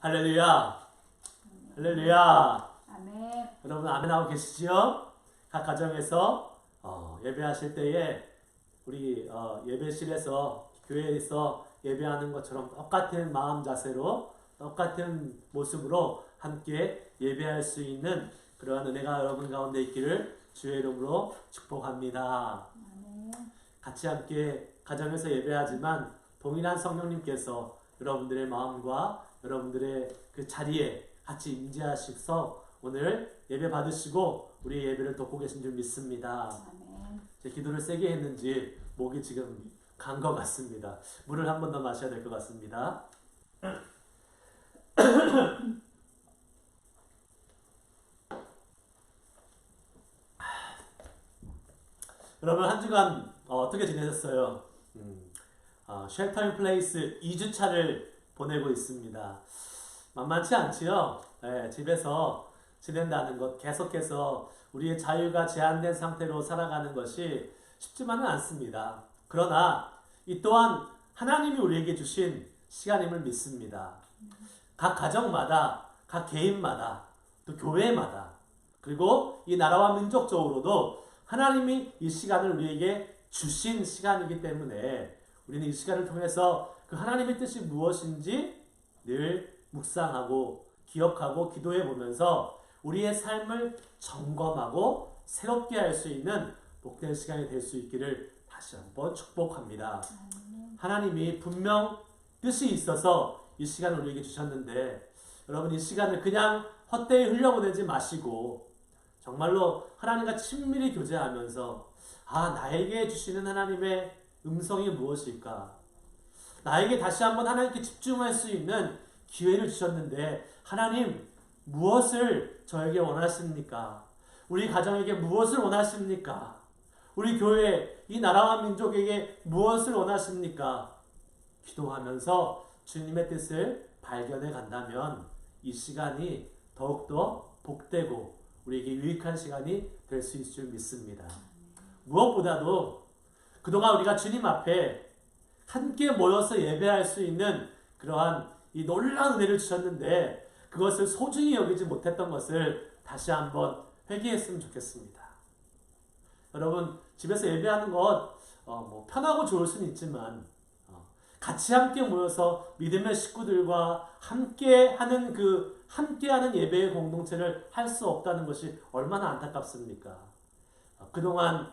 할렐루야. 할렐루야. 아멘. 여러분 아멘 하고 계시지요? 각 가정에서 예배하실 때에 우리 예배실에서 교회에서 예배하는 것처럼 똑같은 마음 자세로 똑같은 모습으로 함께 예배할 수 있는 그러한 은혜가 여러분 가운데 있기를 주의 이름으로 축복합니다. 아멘. 같이 함께 가정에서 예배하지만 동일한 성령님께서 여러분들의 마음과 여러분들의 그 자리에 같이 임재하셔서 오늘 예배 받으시고 우리 예배를 돕고 계신 줄 믿습니다. 아멘. 제 기도를 세게 했는지 목이 지금 간 것 같습니다. 물을 한 번 더 마셔야 될 것 같습니다. 여러분 한 주간 어떻게 지내셨어요? 쉘터인 플레이스 2주차를 보내고 있습니다. 만만치 않지요? 네, 집에서 지낸다는 것, 계속해서 우리의 자유가 제한된 상태로 살아가는 것이 쉽지만은 않습니다. 그러나 이 또한 하나님이 우리에게 주신 시간임을 믿습니다. 각 가정마다, 각 개인마다, 또 교회마다, 그리고 이 나라와 민족적으로도 하나님이 이 시간을 우리에게 주신 시간이기 때문에 우리는 이 시간을 통해서 그 하나님의 뜻이 무엇인지 늘 묵상하고 기억하고 기도해 보면서 우리의 삶을 점검하고 새롭게 할 수 있는 복된 시간이 될 수 있기를 다시 한번 축복합니다. 하나님이 분명 뜻이 있어서 이 시간을 우리에게 주셨는데 여러분 이 시간을 그냥 헛되이 흘려보내지 마시고 정말로 하나님과 친밀히 교제하면서 나에게 주시는 하나님의 음성이 무엇일까? 나에게 다시 한번 하나님께 집중할 수 있는 기회를 주셨는데 하나님 무엇을 저에게 원하십니까? 우리 가정에게 무엇을 원하십니까? 우리 교회, 이 나라와 민족에게 무엇을 원하십니까? 기도하면서 주님의 뜻을 발견해 간다면 이 시간이 더욱더 복되고 우리에게 유익한 시간이 될 수 있을 줄 믿습니다. 무엇보다도 그동안 우리가 주님 앞에 함께 모여서 예배할 수 있는 그러한 이 놀라운 은혜를 주셨는데 그것을 소중히 여기지 못했던 것을 다시 한번 회개했으면 좋겠습니다. 여러분 집에서 예배하는 것 편하고 좋을 수는 있지만 같이 함께 모여서 믿음의 식구들과 함께하는 함께하는 예배의 공동체를 할 수 없다는 것이 얼마나 안타깝습니까? 그동안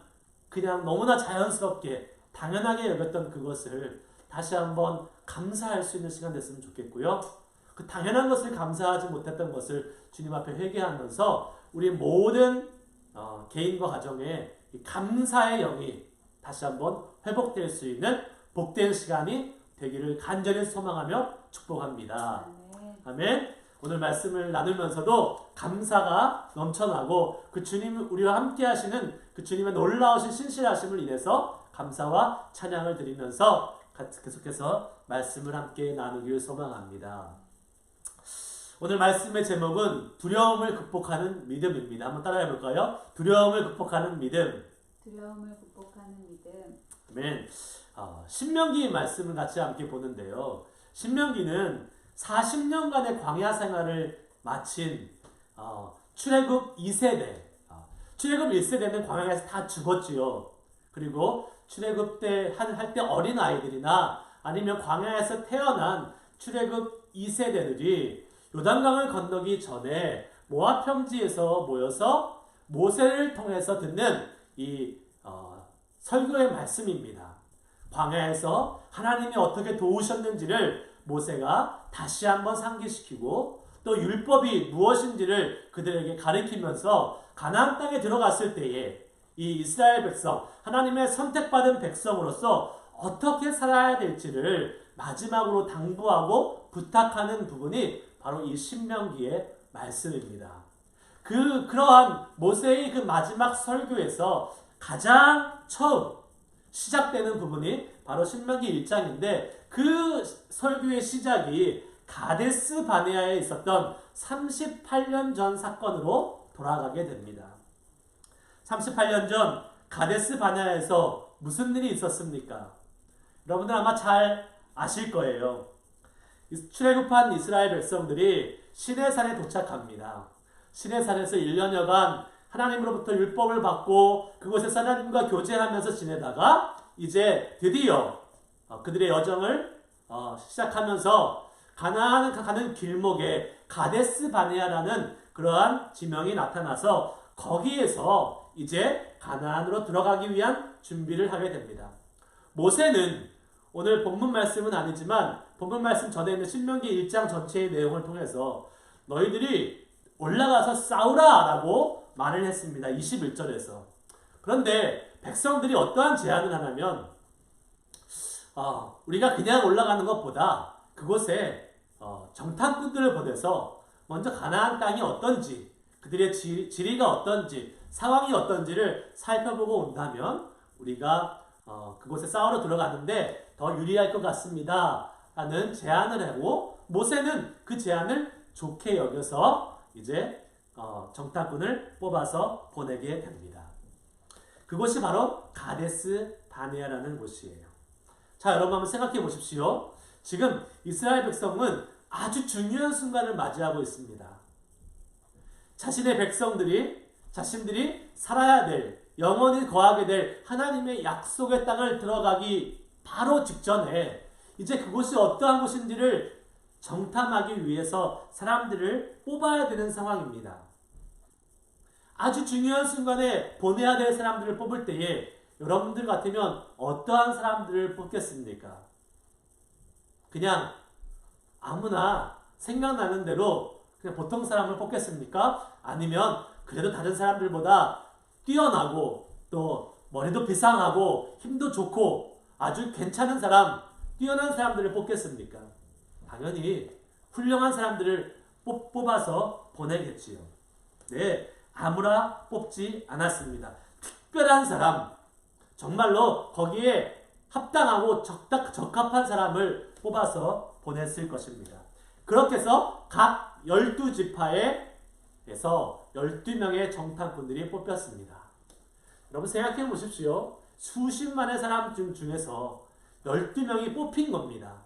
그냥 너무나 자연스럽게 당연하게 여겼던 그것을 다시 한번 감사할 수 있는 시간 됐으면 좋겠고요. 그 당연한 것을 감사하지 못했던 것을 주님 앞에 회개하면서 우리 모든 개인과 가정에 감사의 영이 다시 한번 회복될 수 있는 복된 시간이 되기를 간절히 소망하며 축복합니다. 아멘. 오늘 말씀을 나누면서도 감사가 넘쳐나고 그 주님 우리와 함께 하시는 그 주님의 놀라우신 신실하심을 인해서 감사와 찬양을 드리면서 계속해서 말씀을 함께 나누기를 소망합니다. 오늘 말씀의 제목은 두려움을 극복하는 믿음입니다. 한번 따라해 볼까요? 두려움을 극복하는 믿음. 두려움을 극복하는 믿음. 아멘. 신명기 말씀을 같이 함께 보는데요. 신명기는 40년간의 광야 생활을 마친 출애굽 2세대. 출애굽 1세대는 광야에서 다 죽었지요. 그리고 출애굽 때 할 때 어린 아이들이나 아니면 광야에서 태어난 출애굽 2세대들이 요단강을 건너기 전에 모압 평지에서 모여서 모세를 통해서 듣는 이 설교의 말씀입니다. 광야에서 하나님이 어떻게 도우셨는지를 모세가 다시 한번 상기시키고 또 율법이 무엇인지를 그들에게 가르치면서 가나안 땅에 들어갔을 때에 이 이스라엘 백성, 하나님의 선택받은 백성으로서 어떻게 살아야 될지를 마지막으로 당부하고 부탁하는 부분이 바로 이 신명기의 말씀입니다. 그러한 모세의 그 마지막 설교에서 가장 처음 시작되는 부분이 바로 신명기 1장인데 그 설교의 시작이 가데스 바네아에 있었던 38년 전 사건으로 돌아가게 됩니다. 38년 전 가데스 바네아에서 무슨 일이 있었습니까? 여러분들 아마 잘 아실 거예요. 출애굽한 이스라엘 백성들이 시내산에 도착합니다. 시내산에서 1년여간 하나님으로부터 율법을 받고 그곳에서 하나님과 교제하면서 지내다가 이제 드디어 그들의 여정을 시작하면서 가나안 가는 길목에 가데스 바네아라는 그러한 지명이 나타나서 거기에서 이제 가나안으로 들어가기 위한 준비를 하게 됩니다. 모세는 오늘 본문 말씀은 아니지만 본문 말씀 전에 있는 신명기 1장 전체의 내용을 통해서 너희들이 올라가서 싸우라 라고 말을 했습니다. 21절에서. 그런데 백성들이 어떠한 제안을 하냐면 우리가 그냥 올라가는 것보다 그곳에 정탐꾼들을 보내서 먼저 가나안 땅이 어떤지 그들의 지리가 어떤지 상황이 어떤지를 살펴보고 온다면 우리가 그곳에 싸우러 들어가는데 더 유리할 것 같습니다 라는 제안을 하고 모세는 그 제안을 좋게 여겨서 이제 정탐꾼을 뽑아서 보내게 됩니다. 그곳이 바로 가데스 바네아라는 곳이에요. 자, 여러분 한번 생각해 보십시오. 지금 이스라엘 백성은 아주 중요한 순간을 맞이하고 있습니다. 자신의 백성들이 자신들이 살아야 될 영원히 거하게 될 하나님의 약속의 땅을 들어가기 바로 직전에 이제 그곳이 어떠한 곳인지를 정탐하기 위해서 사람들을 뽑아야 되는 상황입니다. 아주 중요한 순간에 보내야 될 사람들을 뽑을 때에 여러분들 같으면 어떠한 사람들을 뽑겠습니까? 그냥 아무나 생각나는 대로 그냥 보통 사람을 뽑겠습니까? 아니면 그래도 다른 사람들보다 뛰어나고 또 머리도 비상하고 힘도 좋고 아주 괜찮은 사람, 뛰어난 사람들을 뽑겠습니까? 당연히 훌륭한 사람들을 뽑아서 보내겠지요. 네, 아무나 뽑지 않았습니다. 특별한 사람, 정말로 거기에 합당하고 적합한 사람을 뽑아서 보냈을 것입니다. 그렇게 해서 각 12지파에서 12명의 정탐꾼들이 뽑혔습니다. 여러분 생각해 보십시오. 수십만의 사람 중에서 12명이 뽑힌 겁니다.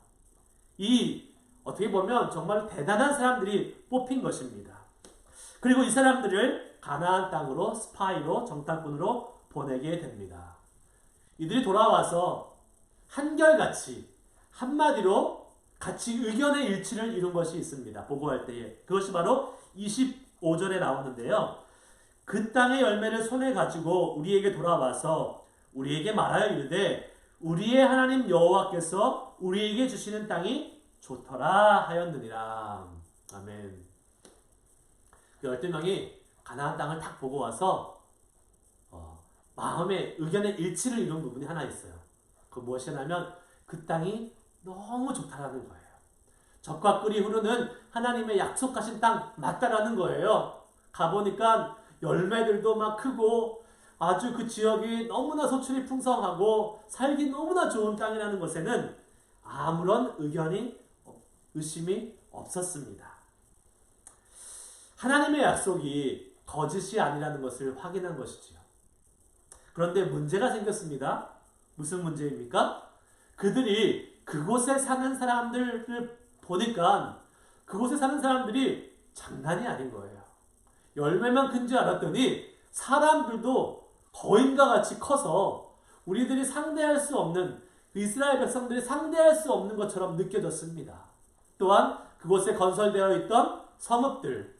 어떻게 보면 정말 대단한 사람들이 뽑힌 것입니다. 그리고 이 사람들을 가나안 땅으로 스파이로 정탐꾼으로 보내게 됩니다. 이들이 돌아와서 한결같이 한마디로 같이 의견의 일치를 이룬 것이 있습니다. 보고할 때에. 그것이 바로 25절에 나오는데요. 그 땅의 열매를 손에 가지고 우리에게 돌아와서 우리에게 말하여 이르되 우리의 하나님 여호와께서 우리에게 주시는 땅이 좋더라 하였느니라. 아멘. 그 12명이 가나안 땅을 딱 보고 와서 마음의 의견의 일치를 이룬 부분이 하나 있어요. 그 무엇이냐면 그 땅이 너무 좋다라는 거예요. 젖과 꿀이 흐르는 하나님의 약속하신 땅 맞다라는 거예요. 가보니까 열매들도 막 크고 아주 그 지역이 너무나 소출이 풍성하고 살기 너무나 좋은 땅이라는 것에는 아무런 의심이 없었습니다. 하나님의 약속이 거짓이 아니라는 것을 확인한 것이지요. 그런데 문제가 생겼습니다. 무슨 문제입니까? 그들이 그곳에 사는 사람들을 보니까 그곳에 사는 사람들이 장난이 아닌 거예요. 열매만 큰 줄 알았더니 사람들도 거인과 같이 커서 우리들이 상대할 수 없는 이스라엘 백성들이 상대할 수 없는 것처럼 느껴졌습니다. 또한 그곳에 건설되어 있던 성읍들,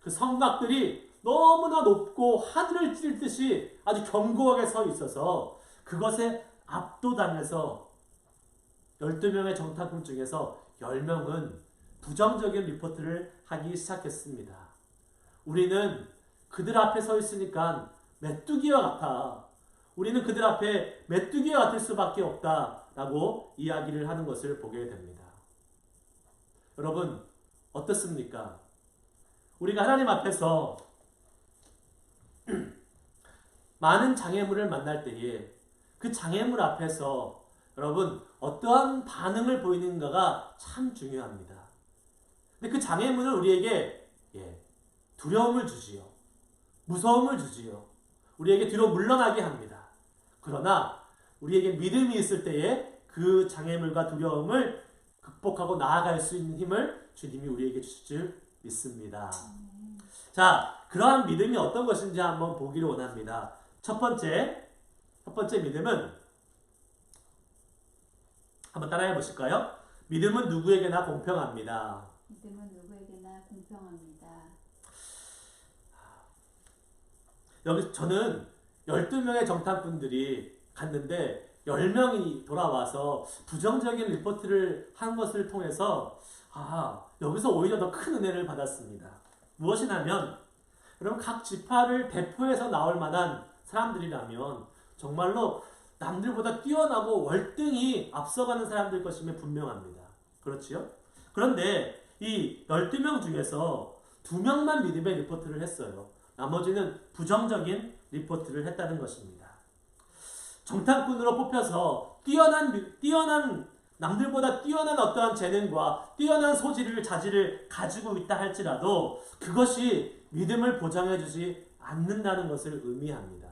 그 성곽들이 너무나 높고 하늘을 찔 듯이 아주 견고하게 서 있어서 그것에 압도당해서 12명의 정탐꾼 중에서 10명은 부정적인 리포트를 하기 시작했습니다. 우리는 그들 앞에 서 있으니까 메뚜기와 같아. 우리는 그들 앞에 메뚜기와 같을 수밖에 없다라고 이야기를 하는 것을 보게 됩니다. 여러분 어떻습니까? 우리가 하나님 앞에서 많은 장애물을 만날 때에 그 장애물 앞에서 여러분 어떠한 반응을 보이는가가 참 중요합니다. 근데 그 장애물은 우리에게 두려움을 주지요. 무서움을 주지요. 우리에게 뒤로 물러나게 합니다. 그러나 우리에게 믿음이 있을 때에 그 장애물과 두려움을 극복하고 나아갈 수 있는 힘을 주님이 우리에게 주실 줄 믿습니다. 자, 그러한 믿음이 어떤 것인지 한번 보기를 원합니다. 첫 번째 믿음은 한번 따라해 보실까요? 믿음은 누구에게나 공평합니다. 믿음은 누구에게나 공평합니다. 여기 저는 12명의 정탐꾼들이 갔는데 10명이 돌아와서 부정적인 리포트를 한 것을 통해서 여기서 오히려 더 큰 은혜를 받았습니다. 무엇이냐면 여러분 각 지파를 대표해서 나올 만한 사람들이라면 정말로 남들보다 뛰어나고 월등히 앞서가는 사람들 것임에 분명합니다. 그렇지요? 그런데 이 12명 중에서 2명만 믿음의 리포트를 했어요. 나머지는 부정적인 리포트를 했다는 것입니다. 정탐꾼으로 뽑혀서 남들보다 뛰어난 어떠한 재능과 뛰어난 소질을 자질을 가지고 있다 할지라도 그것이 믿음을 보장해 주지 않는다는 것을 의미합니다.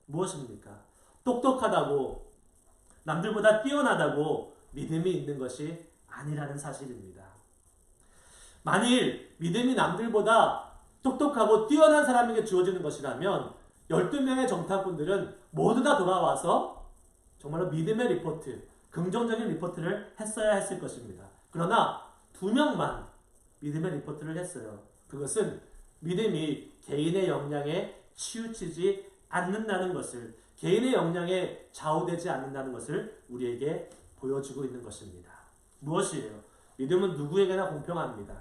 무엇입니까? 똑똑하다고 남들보다 뛰어나다고 믿음이 있는 것이 아니라는 사실입니다. 만일 믿음이 남들보다 똑똑하고 뛰어난 사람에게 주어지는 것이라면 12명의 정탐꾼들은 모두 다 돌아와서 정말로 믿음의 리포트, 긍정적인 리포트를 했어야 했을 것입니다. 그러나 2명만 믿음의 리포트를 했어요. 그것은 믿음이 개인의 역량에 치우치지 않는다는 것을, 개인의 역량에 좌우되지 않는다는 것을 우리에게 보여주고 있는 것입니다. 무엇이에요? 믿음은 누구에게나 공평합니다.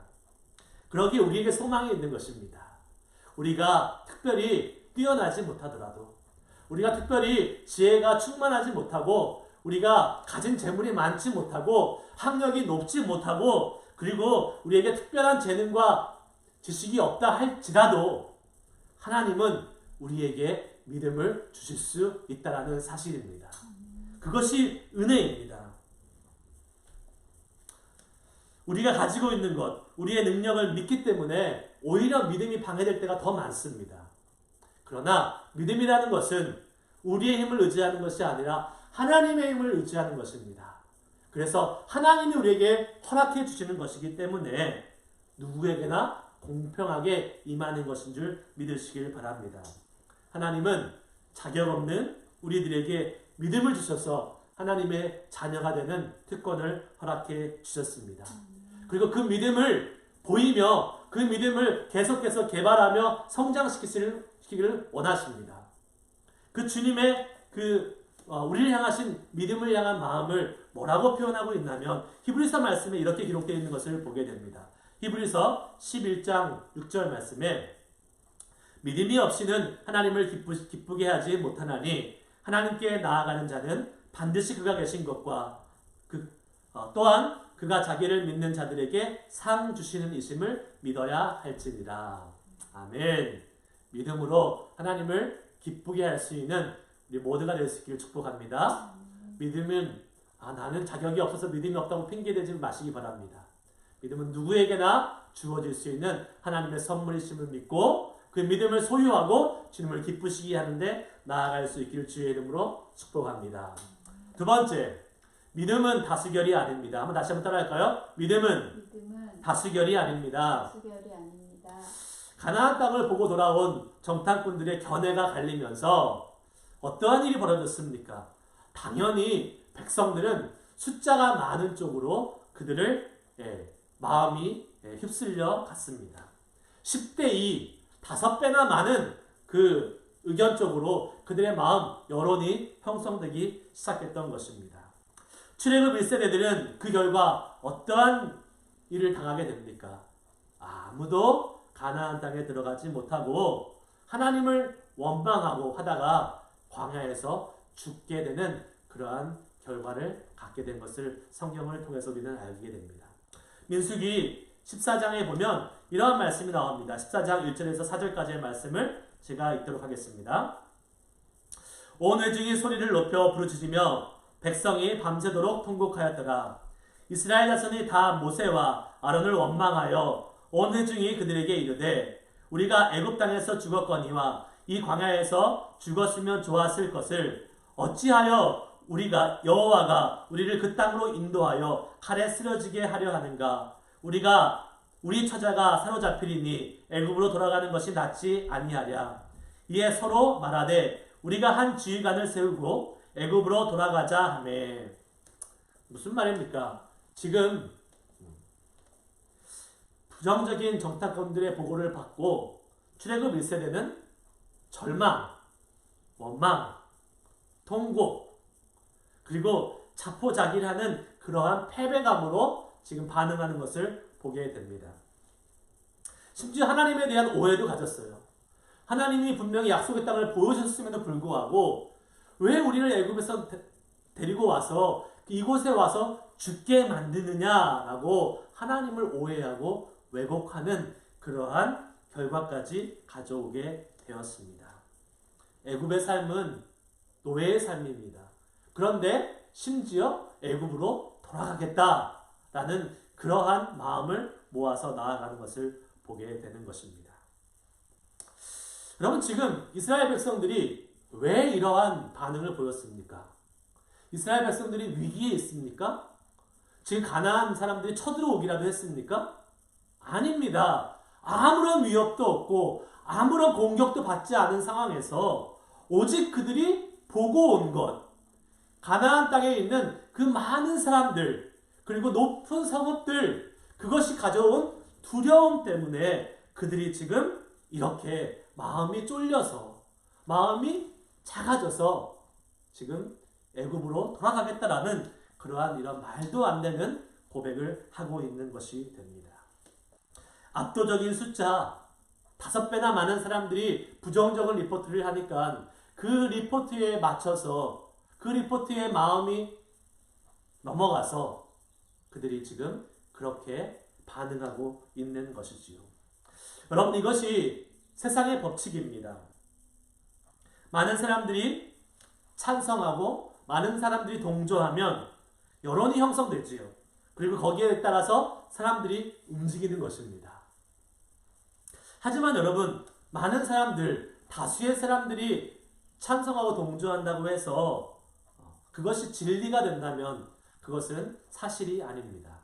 그러기에 우리에게 소망이 있는 것입니다. 우리가 특별히 뛰어나지 못하더라도, 우리가 특별히 지혜가 충만하지 못하고, 우리가 가진 재물이 많지 못하고, 학력이 높지 못하고, 그리고 우리에게 특별한 재능과 지식이 없다 할지라도 하나님은 우리에게 믿음을 주실 수 있다는 사실입니다. 그것이 은혜입니다. 우리가 가지고 있는 것, 우리의 능력을 믿기 때문에 오히려 믿음이 방해될 때가 더 많습니다. 그러나 믿음이라는 것은 우리의 힘을 의지하는 것이 아니라 하나님의 힘을 의지하는 것입니다. 그래서 하나님이 우리에게 허락해 주시는 것이기 때문에 누구에게나 공평하게 임하는 것인 줄 믿으시길 바랍니다. 하나님은 자격 없는 우리들에게 믿음을 주셔서 하나님의 자녀가 되는 특권을 허락해 주셨습니다. 그리고 그 믿음을 보이며 그 믿음을 계속해서 개발하며 성장시키기를 원하십니다. 그 주님의 우리를 향하신 믿음을 향한 마음을 뭐라고 표현하고 있냐면 히브리서 말씀에 이렇게 기록되어 있는 것을 보게 됩니다. 히브리서 11장 6절 말씀에 믿음이 없이는 하나님을 기쁘게 하지 못하나니 하나님께 나아가는 자는 반드시 그가 계신 것과 또한 그가 자기를 믿는 자들에게 상 주시는 이심을 믿어야 할지니라. 아멘. 믿음으로 하나님을 기쁘게 할 수 있는 우리 모두가 될 수 있기를 축복합니다. 믿음은 나는 자격이 없어서 믿음이 없다고 핑계대지 마시기 바랍니다. 믿음은 누구에게나 주어질 수 있는 하나님의 선물이심을 믿고 그 믿음을 소유하고 주님을 기쁘시게 하는데 나아갈 수 있기를 주의 이름으로 축복합니다. 두 번째, 믿음은 다수결이 아닙니다. 한번 다시 한번 따라할까요? 믿음은 다수결이 아닙니다. 가나안 땅을 보고 돌아온 정탐꾼들의 견해가 갈리면서 어떠한 일이 벌어졌습니까? 당연히 백성들은 숫자가 많은 쪽으로 그들을 마음이 휩쓸려 갔습니다. 10대 2, 5배나 많은 그 의견 쪽으로 그들의 마음, 여론이 형성되기 시작했던 것입니다. 출애굽 1세대들은 그 결과 어떠한 일을 당하게 됩니까? 아무도 가나안 땅에 들어가지 못하고 하나님을 원망하고 하다가 광야에서 죽게 되는 그러한 결과를 갖게 된 것을 성경을 통해서 우리는 알게 됩니다. 민수기 14장에 보면 이러한 말씀이 나옵니다. 14장 1절에서 4절까지의 말씀을 제가 읽도록 하겠습니다. 온 회중이 소리를 높여 부르짖으며 백성이 밤새도록 통곡하였더라. 이스라엘 자손이 다 모세와 아론을 원망하여 온 회중이 그들에게 이르되 우리가 애굽 땅에서 죽었거니와 이 광야에서 죽었으면 좋았을 것을 어찌하여 우리가 여호와가 우리를 그 땅으로 인도하여 칼에 쓰러지게 하려 하는가? 우리 처자가 사로잡히리니 애굽으로 돌아가는 것이 낫지 아니하랴. 이에 서로 말하되 우리가 한 지휘관을 세우고 애굽으로 돌아가자 하매. 무슨 말입니까? 지금 부정적인 정탐꾼들의 보고를 받고 출애굽 1세대는 절망, 원망, 통곡, 그리고 자포자기하는 그러한 패배감으로 지금 반응하는 것을 보게 됩니다. 심지어 하나님에 대한 오해도 가졌어요. 하나님이 분명히 약속의 땅을 보여주셨음에도 불구하고 왜 우리를 애굽에서 데리고 와서 이곳에 와서 죽게 만드느냐라고 하나님을 오해하고 왜곡하는 그러한 결과까지 가져오게 되었습니다. 애굽의 삶은 노예의 삶입니다. 그런데 심지어 애굽으로 돌아가겠다라는 그러한 마음을 모아서 나아가는 것을 보게 되는 것입니다. 여러분, 지금 이스라엘 백성들이 왜 이러한 반응을 보였습니까? 이스라엘 백성들이 위기에 있습니까? 지금 가나안 사람들이 쳐들어오기라도 했습니까? 아닙니다. 아무런 위협도 없고 아무런 공격도 받지 않은 상황에서 오직 그들이 보고 온 것, 가나안 땅에 있는 그 많은 사람들, 그리고 높은 성읍들, 그것이 가져온 두려움 때문에 그들이 지금 이렇게 마음이 쫄려서, 마음이 작아져서 지금 애굽으로 돌아가겠다라는 그러한 이런 말도 안 되는 고백을 하고 있는 것이 됩니다. 압도적인 숫자 5배나 많은 사람들이 부정적인 리포트를 하니까 그 리포트에 맞춰서 그 리포트의 마음이 넘어가서 그들이 지금 그렇게 반응하고 있는 것이지요. 여러분, 이것이 세상의 법칙입니다. 많은 사람들이 찬성하고 많은 사람들이 동조하면 여론이 형성되지요. 그리고 거기에 따라서 사람들이 움직이는 것입니다. 하지만 여러분, 많은 사람들, 다수의 사람들이 찬성하고 동조한다고 해서 그것이 진리가 된다면 그것은 사실이 아닙니다.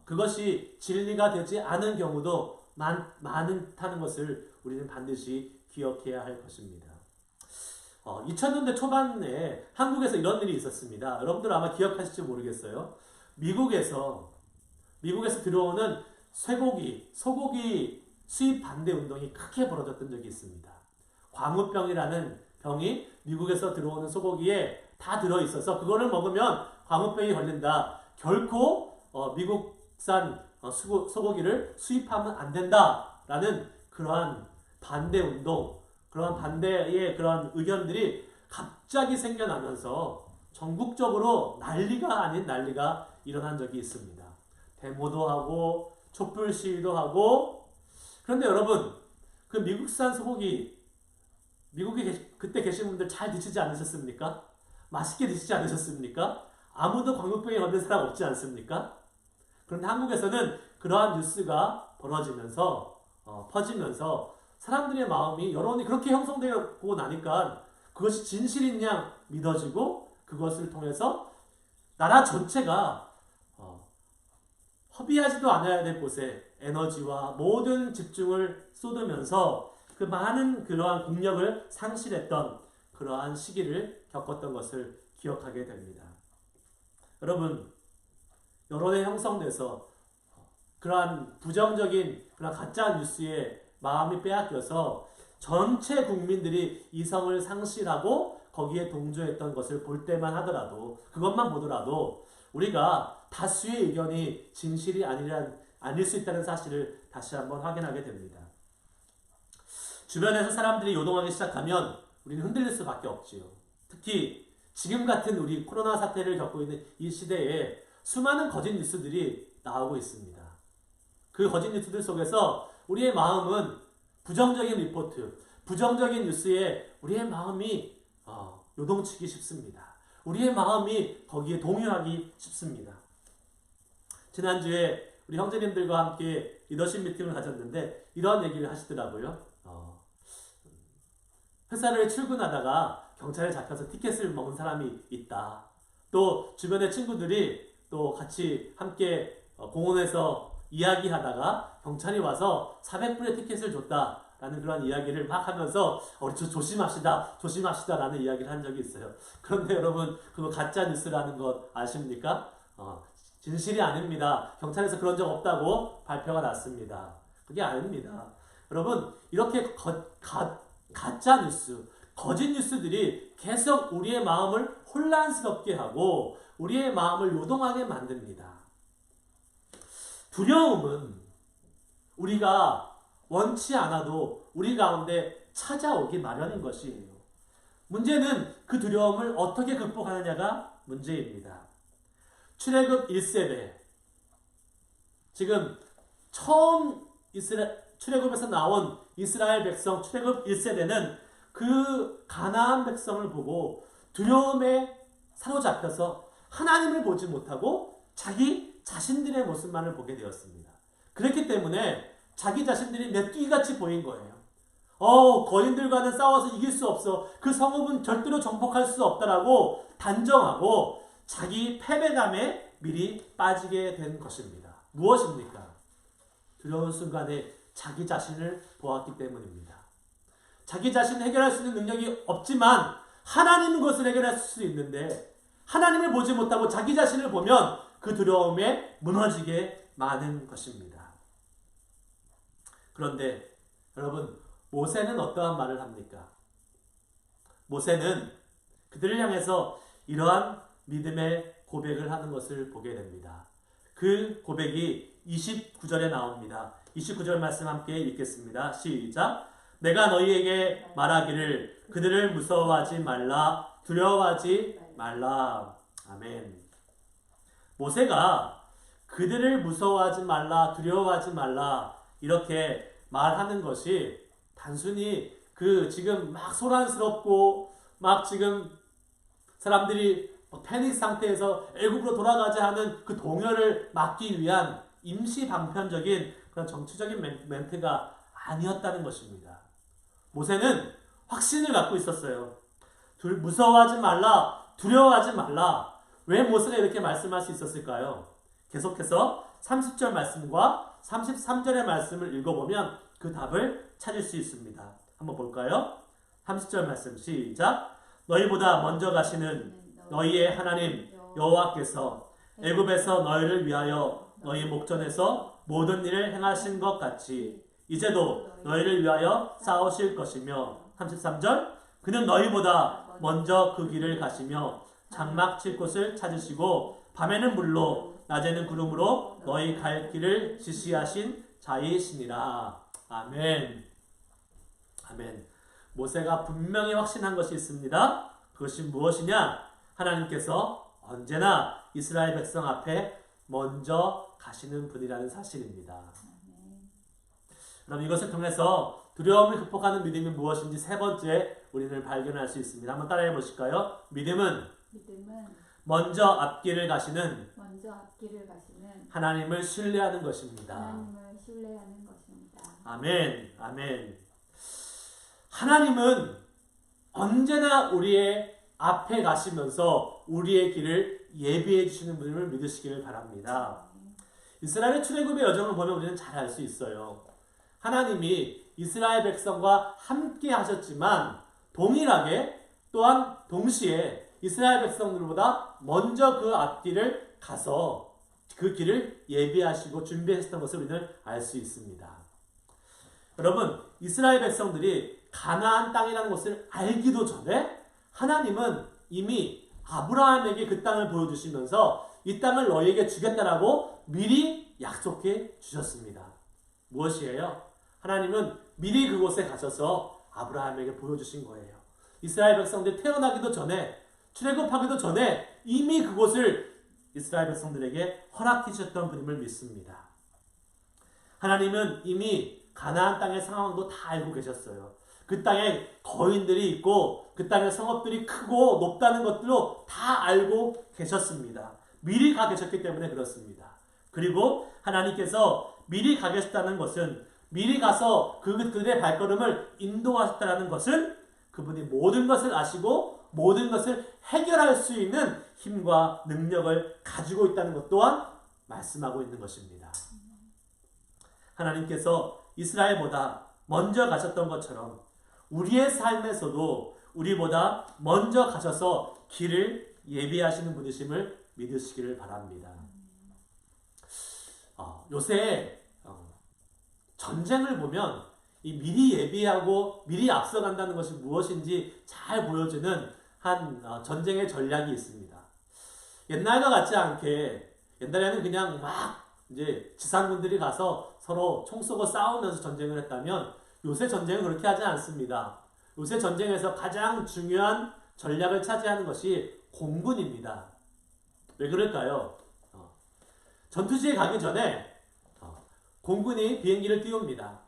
그것이 진리가 되지 않은 경우도 많다는 것을 우리는 반드시 기억해야 할 것입니다. 2000년대 초반에 한국에서 이런 일이 있었습니다. 여러분들 아마 기억하실지 모르겠어요. 미국에서 들어오는 소고기 수입 반대 운동이 크게 벌어졌던 적이 있습니다. 광우병이라는 병이 미국에서 들어오는 소고기에 다 들어있어서 그거를 먹으면 광우병이 걸린다. 결코 미국산 소고기를 수입하면 안 된다라는 그러한 반대 운동, 그러한 반대의 그런 의견들이 갑자기 생겨나면서 전국적으로 난리가 아닌 난리가 일어난 적이 있습니다. 데모도 하고 촛불 시위도 하고. 그런데 여러분, 그 미국산 소고기 미국에 그때 계신 분들 잘 드시지 않으셨습니까? 맛있게 드시지 않으셨습니까? 아무도 광우병에 걸린 사람 없지 않습니까? 그런데 한국에서는 그러한 뉴스가 벌어지면서 퍼지면서 사람들의 마음이, 여론이 그렇게 형성되고 나니까 그것이 진실인 양 믿어지고 그것을 통해서 나라 전체가 허비하지도 않아야 될 곳에 에너지와 모든 집중을 쏟으면서 그 많은 그러한 국력을 상실했던 그러한 시기를 겪었던 것을 기억하게 됩니다. 여러분, 여론에 형성돼서 그러한 부정적인 그런 가짜 뉴스에 마음이 빼앗겨서 전체 국민들이 이성을 상실하고 거기에 동조했던 것을 볼 때만 하더라도, 그것만 보더라도 우리가 다수의 의견이 진실이 아닐 수 있다는 사실을 다시 한번 확인하게 됩니다. 주변에서 사람들이 요동하기 시작하면 우리는 흔들릴 수밖에 없지요. 특히 지금 같은 우리 코로나 사태를 겪고 있는 이 시대에 수많은 거짓 뉴스들이 나오고 있습니다. 그 거짓 뉴스들 속에서 우리의 마음은 부정적인 리포트, 부정적인 뉴스에 우리의 마음이 요동치기 쉽습니다. 우리의 마음이 거기에 동요하기 쉽습니다. 지난주에 우리 형제님들과 함께 리더십 미팅을 가졌는데 이런 얘기를 하시더라고요. 회사를 출근하다가 경찰에 잡혀서 티켓을 먹은 사람이 있다. 또 주변의 친구들이 또 같이 함께 공원에서 이야기하다가 경찰이 와서 400불의 티켓을 줬다라는 그런 이야기를 막 하면서 우리 조심합시다 라는 이야기를 한 적이 있어요. 그런데 여러분 그거 가짜 뉴스라는 것 아십니까? 진실이 아닙니다. 경찰에서 그런 적 없다고 발표가 났습니다. 그게 아닙니다. 여러분 이렇게 가짜 뉴스, 거짓 뉴스들이 계속 우리의 마음을 혼란스럽게 하고 우리의 마음을 요동하게 만듭니다. 두려움은 우리가 원치 않아도 우리 가운데 찾아오기 마련인 것이에요. 문제는 그 두려움을 어떻게 극복하느냐가 문제입니다. 출애굽 1세대, 지금 처음 출애굽에서 나온 이스라엘 백성 출애굽 1세대는 그 가나안 백성을 보고 두려움에 사로잡혀서 하나님을 보지 못하고 자기 자신들의 모습만을 보게 되었습니다. 그렇기 때문에 자기 자신들이 메뚜기같이 보인 거예요. 거인들과는 싸워서 이길 수 없어. 그 성읍은 절대로 정복할 수 없다라고 단정하고 자기 패배감에 미리 빠지게 된 것입니다. 무엇입니까? 두려운 순간에 자기 자신을 보았기 때문입니다. 자기 자신을 해결할 수 있는 능력이 없지만 하나님은 그것을 해결할 수 있는데 하나님을 보지 못하고 자기 자신을 보면 그 두려움에 무너지게 마는 것입니다. 그런데 여러분 모세는 어떠한 말을 합니까? 모세는 그들을 향해서 이러한 믿음의 고백을 하는 것을 보게 됩니다. 그 고백이 29절에 나옵니다. 29절 말씀 함께 읽겠습니다. 시작. 내가 너희에게 말하기를 그들을 무서워하지 말라, 두려워하지 말라. 아멘. 모세가 그들을 무서워하지 말라, 두려워하지 말라 이렇게 말하는 것이 단순히 지금 막 소란스럽고 막 지금 사람들이 패닉 상태에서 애굽으로 돌아가자 하는 그 동요를 막기 위한 임시 방편적인 그런 정치적인 멘트가 아니었다는 것입니다. 모세는 확신을 갖고 있었어요. 무서워하지 말라, 두려워하지 말라. 왜 모세가 이렇게 말씀할 수 있었을까요? 계속해서 30절 말씀과 33절의 말씀을 읽어보면 그 답을 찾을 수 있습니다. 한번 볼까요? 30절 말씀 시작. 너희보다 먼저 가시는 너희의 하나님 여호와께서 애굽에서 너희를 위하여 너희 목전에서 모든 일을 행하신 것 같이 이제도 너희를 위하여 싸우실 것이며 33절 그는 너희보다 먼저 그 길을 가시며 장막 칠 곳을 찾으시고 밤에는 불로 낮에는 구름으로 너희 갈 길을 지시하신 자이시니라. 아멘. 아멘. 모세가 분명히 확신한 것이 있습니다. 그것이 무엇이냐? 하나님께서 언제나 이스라엘 백성 앞에 먼저 가시는 분이라는 사실입니다. 그럼 이것을 통해서 두려움을 극복하는 믿음이 무엇인지 세 번째 우리는 발견할 수 있습니다. 한번 따라해 보실까요? 믿음은 먼저 앞길을 가시는 하나님을 신뢰하는 것입니다. 아멘. 아멘. 하나님은 언제나 우리의 앞에 가시면서 우리의 길을 예비해 주시는 분임을 믿으시기를 바랍니다. 이스라엘의 출애굽의 여정을 보면 우리는 잘 알 수 있어요. 하나님이 이스라엘 백성과 함께 하셨지만 동일하게 또한 동시에 이스라엘 백성들보다 먼저 그 앞길을 가서 그 길을 예비하시고 준비했던 것을 우리는 알 수 있습니다. 여러분, 이스라엘 백성들이 가나안 땅이라는 것을 알기도 전에 하나님은 이미 아브라함에게 그 땅을 보여주시면서 이 땅을 너희에게 주겠다라고 미리 약속해 주셨습니다. 무엇이에요? 하나님은 미리 그곳에 가셔서 아브라함에게 보여주신 거예요. 이스라엘 백성들이 태어나기도 전에 출애굽하기도 전에 이미 그곳을 이스라엘 백성들에게 허락해 주셨던 분임을 믿습니다. 하나님은 이미 가나안 땅의 상황도 다 알고 계셨어요. 그 땅에 거인들이 있고 그 땅의 성읍들이 크고 높다는 것들도 다 알고 계셨습니다. 미리 가 계셨기 때문에 그렇습니다. 그리고 하나님께서 미리 가 계셨다는 것은 미리 가서 그들의 발걸음을 인도하셨다는 것은 그분이 모든 것을 아시고 모든 것을 해결할 수 있는 힘과 능력을 가지고 있다는 것 또한 말씀하고 있는 것입니다. 하나님께서 이스라엘보다 먼저 가셨던 것처럼 우리의 삶에서도 우리보다 먼저 가셔서 길을 예비하시는 분이심을 믿으시기를 바랍니다. 요새 전쟁을 보면 이 미리 예비하고 미리 앞서간다는 것이 무엇인지 잘 보여주는 한 전쟁의 전략이 있습니다. 옛날과 같지 않게 옛날에는 그냥 막 이제 지상군들이 가서 서로 총 쏘고 싸우면서 전쟁을 했다면 요새 전쟁은 그렇게 하지 않습니다. 요새 전쟁에서 가장 중요한 전략을 차지하는 것이 공군입니다. 왜 그럴까요? 전투지에 가기 전에 공군이 비행기를 띄웁니다.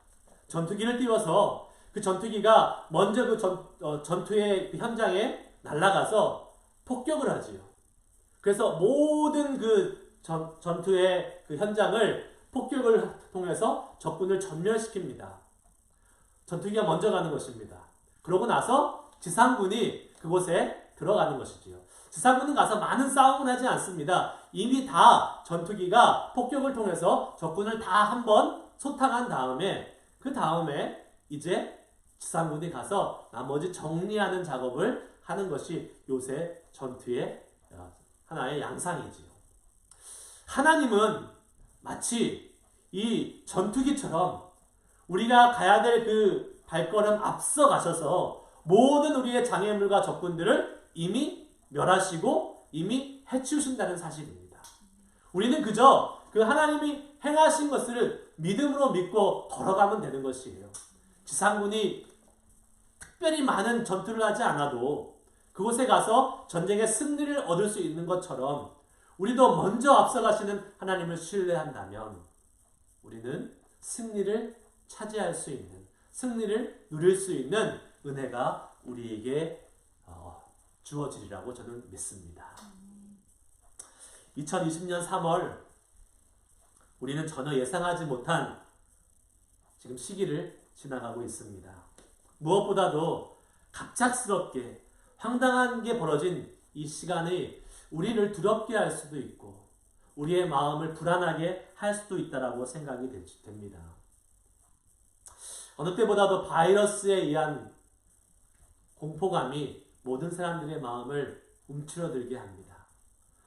전투기를 띄워서 그 전투기가 먼저 그 전투의 현장에 날아가서 폭격을 하지요. 그래서 모든 그 전투의 그 현장을 폭격을 통해서 적군을 전멸시킵니다. 전투기가 먼저 가는 것입니다. 그러고 나서 지상군이 그곳에 들어가는 것이지요. 지상군은 가서 많은 싸움을 하지 않습니다. 이미 다 전투기가 폭격을 통해서 적군을 다 한번 소탕한 다음에 그 다음에 이제 지상군이 가서 나머지 정리하는 작업을 하는 것이 요새 전투의 하나의 양상이지요. 하나님은 마치 이 전투기처럼 우리가 가야 될 그 발걸음 앞서 가셔서 모든 우리의 장애물과 적군들을 이미 멸하시고 이미 해치우신다는 사실입니다. 우리는 그저 그 하나님이 행하신 것을 믿음으로 믿고 걸어가면 되는 것이에요. 지상군이 특별히 많은 전투를 하지 않아도 그곳에 가서 전쟁의 승리를 얻을 수 있는 것처럼 우리도 먼저 앞서가시는 하나님을 신뢰한다면 우리는 승리를 차지할 수 있는, 승리를 누릴 수 있는 은혜가 우리에게 주어지리라고 저는 믿습니다. 2020년 3월 우리는 전혀 예상하지 못한 지금 시기를 지나가고 있습니다. 무엇보다도 갑작스럽게 황당한 게 벌어진 이 시간이 우리를 두렵게 할 수도 있고 우리의 마음을 불안하게 할 수도 있다라고 생각이 됩니다. 어느 때보다도 바이러스에 의한 공포감이 모든 사람들의 마음을 움츠러들게 합니다.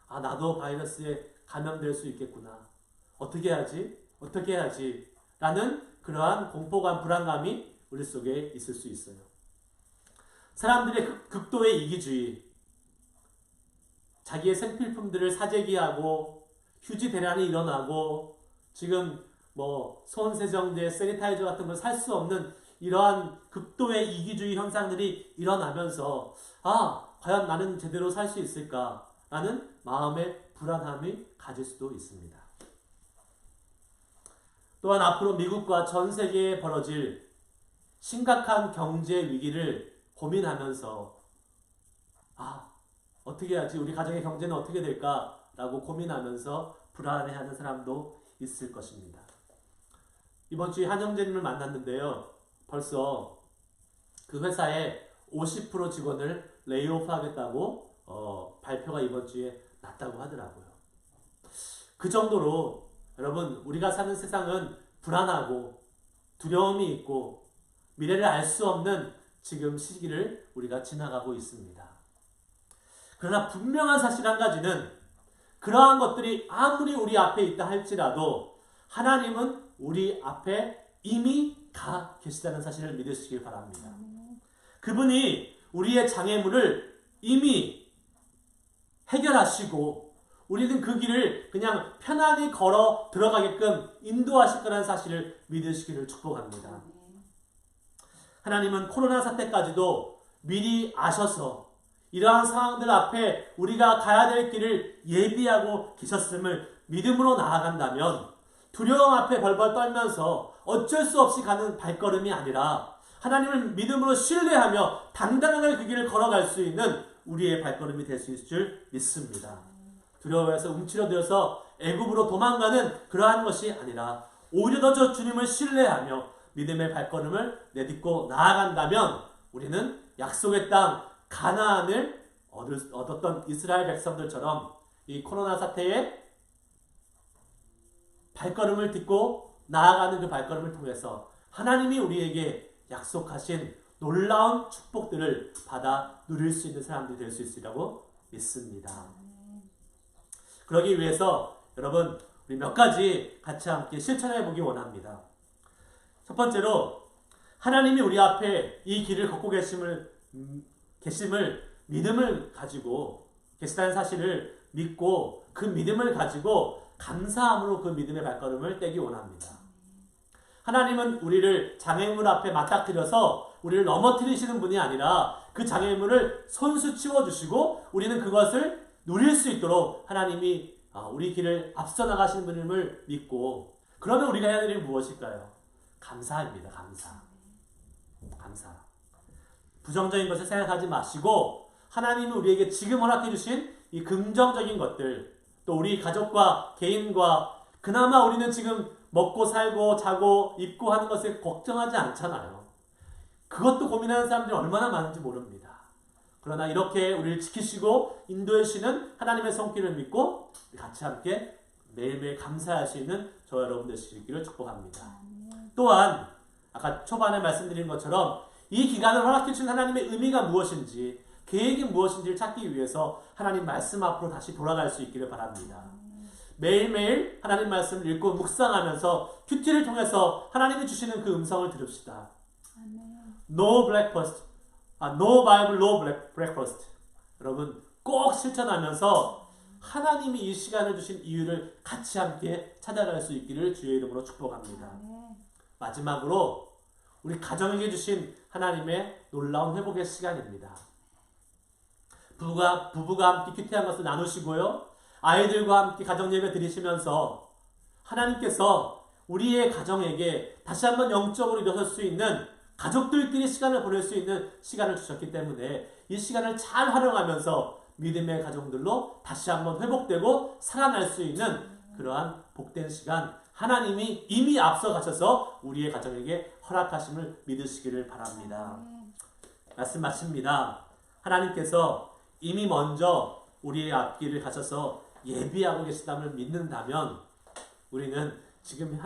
나도 바이러스에 감염될 수 있겠구나. 어떻게 해야지? 어떻게 해야지? 라는 그러한 공포감, 불안감이 우리 속에 있을 수 있어요. 사람들의 극도의 이기주의, 자기의 생필품들을 사재기하고 휴지 대란이 일어나고 지금 손 세정제, 세니타이저 같은 걸 살 수 없는 이러한 극도의 이기주의 현상들이 일어나면서 과연 나는 제대로 살 수 있을까? 라는 마음의 불안함이 가질 수도 있습니다. 또한 앞으로 미국과 전 세계에 벌어질 심각한 경제 위기를 고민하면서 어떻게 해야지? 우리 가정의 경제는 어떻게 될까? 라고 고민하면서 불안해하는 사람도 있을 것입니다. 이번 주에 한 형제님을 만났는데요. 벌써 그 회사에 50% 직원을 레이오프 하겠다고 발표가 이번 주에 났다고 하더라고요. 그 정도로 여러분 우리가 사는 세상은 불안하고 두려움이 있고 미래를 알 수 없는 지금 시기를 우리가 지나가고 있습니다. 그러나 분명한 사실 한 가지는 그러한 것들이 아무리 우리 앞에 있다 할지라도 하나님은 우리 앞에 이미 가 계시다는 사실을 믿으시길 바랍니다. 그분이 우리의 장애물을 이미 해결하시고 우리는 그 길을 그냥 편안히 걸어 들어가게끔 인도하실 거라는 사실을 믿으시기를 축복합니다. 하나님은 코로나 사태까지도 미리 아셔서 이러한 상황들 앞에 우리가 가야 될 길을 예비하고 계셨음을 믿음으로 나아간다면 두려움 앞에 벌벌 떨면서 어쩔 수 없이 가는 발걸음이 아니라 하나님을 믿음으로 신뢰하며 당당하게 그 길을 걸어갈 수 있는 우리의 발걸음이 될 수 있을 줄 믿습니다. 두려워해서 움츠러들어서 애굽으로 도망가는 그러한 것이 아니라 오히려 더 저 주님을 신뢰하며 믿음의 발걸음을 내딛고 나아간다면 우리는 약속의 땅 가나안을 얻었던 이스라엘 백성들처럼 이 코로나 사태에 발걸음을 딛고 나아가는 그 발걸음을 통해서 하나님이 우리에게 약속하신 놀라운 축복들을 받아 누릴 수 있는 사람들이 될 수 있으리라고 믿습니다. 그러기 위해서 여러분 우리 몇 가지 같이 함께 실천해 보기 원합니다. 첫 번째로 하나님이 우리 앞에 이 길을 걷고 계심을 믿음을 가지고 계시다는 사실을 믿고 그 믿음을 가지고 감사함으로 그 믿음의 발걸음을 떼기 원합니다. 하나님은 우리를 장애물 앞에 맞닥뜨려서 우리를 넘어뜨리시는 분이 아니라 그 장애물을 손수 치워주시고 우리는 그것을 누릴 수 있도록 하나님이 우리 길을 앞서 나가시는 분임을 믿고, 그러면 우리가 해야 될 일은 무엇일까요? 감사입니다. 감사. 부정적인 것을 생각하지 마시고 하나님은 우리에게 지금 허락해 주신 이 긍정적인 것들, 또 우리 가족과 개인과 그나마 우리는 지금 먹고 살고 자고 입고 하는 것에 걱정하지 않잖아요. 그것도 고민하는 사람들이 얼마나 많은지 모릅니다. 그러나 이렇게 우리를 지키시고 인도해 주시는 하나님의 손길을 믿고 같이 함께 매일매일 감사할 수 있는 저 여러분 되시기를 축복합니다. 또한 아까 초반에 말씀드린 것처럼 이 기간을 허락해 주신 하나님의 의미가 무엇인지, 계획이 무엇인지를 찾기 위해서 하나님 말씀 앞으로 다시 돌아갈 수 있기를 바랍니다. 매일매일 하나님 말씀을 읽고 묵상하면서 큐티를 통해서 하나님이 주시는 그 음성을 들읍시다. No breakfast, no Bible, no breakfast. 여러분 꼭 실천하면서 하나님이 이 시간을 주신 이유를 같이 함께 찾아갈 수 있기를 주의 이름으로 축복합니다. 마지막으로 우리 가정에게 주신 하나님의 놀라운 회복의 시간입니다. 부부가 함께 큐티한 것을 나누시고요, 아이들과 함께 가정 예배 드리시면서 하나님께서 우리의 가정에게 다시 한번 영적으로 일어설 수 있는, 가족들끼리 시간을 보낼 수 있는 시간을 주셨기 때문에 이 시간을 잘 활용하면서 믿음의 가정들로 다시 한번 회복되고 살아날 수 있는 그러한 복된 시간, 하나님이 이미 앞서 가셔서 우리의 가정에게 허락하심을 믿으시기를 바랍니다. 말씀 마칩니다. 하나님께서 이미 먼저 우리의 앞길을 가셔서 예비하고 계시다를 믿는다면 우리는 지금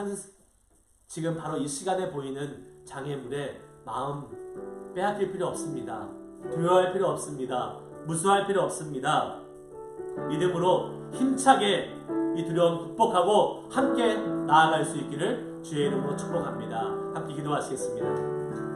바로 이 시간에 보이는 장애물에 마음 빼앗길 필요 없습니다. 두려워할 필요 없습니다. 무수할 필요 없습니다. 믿음으로 힘차게 이 두려움 극복하고 함께 나아갈 수 있기를 주의 이름으로 축복합니다. 함께 기도하시겠습니다.